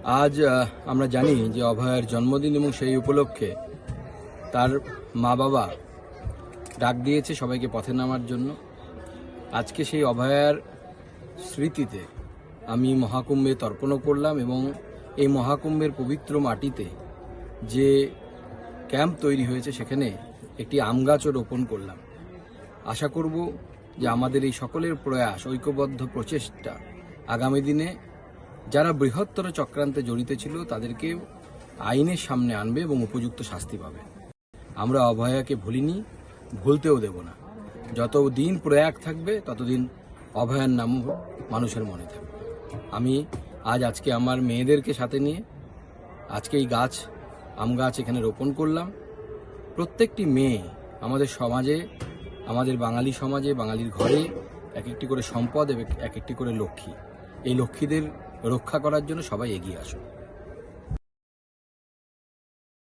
আজ আমরা জানি যে অভয়ার জন্মদিন এবং সেই উপলক্ষে তার মা বাবা ডাক দিয়েছে সবাইকে পথে নামার জন্য। আজকে সেই অভয়ার স্মৃতিতে আমি মহাকুম্ভে তর্পণও করলাম এবং এই মহাকুম্ভের পবিত্র মাটিতে যে ক্যাম্প তৈরি হয়েছে সেখানে একটি আম গাছও রোপণ করলাম। আশা করব যে আমাদের এই সকলের প্রয়াস, ঐক্যবদ্ধ প্রচেষ্টা আগামী দিনে যারা বৃহত্তর চক্রান্তে জড়িত ছিল তাদেরকে আইনের সামনে আনবে এবং উপযুক্ত শাস্তি পাবে। আমরা অভয়াকে ভুলিনি, ভুলতেও দেব না। যতদিন প্রয়াগ থাকবে ততদিন অভয়ার নাম মানুষের মনে থাকবে। আমি আজকে আমার মেয়েদেরকে সাথে নিয়ে আজকে এই আম গাছ এখানে রোপণ করলাম। প্রত্যেকটি মেয়ে আমাদের সমাজে, আমাদের বাঙালি সমাজে, বাঙালির ঘরে এক একটি করে সম্পদ এবং এক একটি করে লক্ষ্মী। এই লক্ষ্মীদের রক্ষা করার জন্য সবাই এগিয়ে আসুন।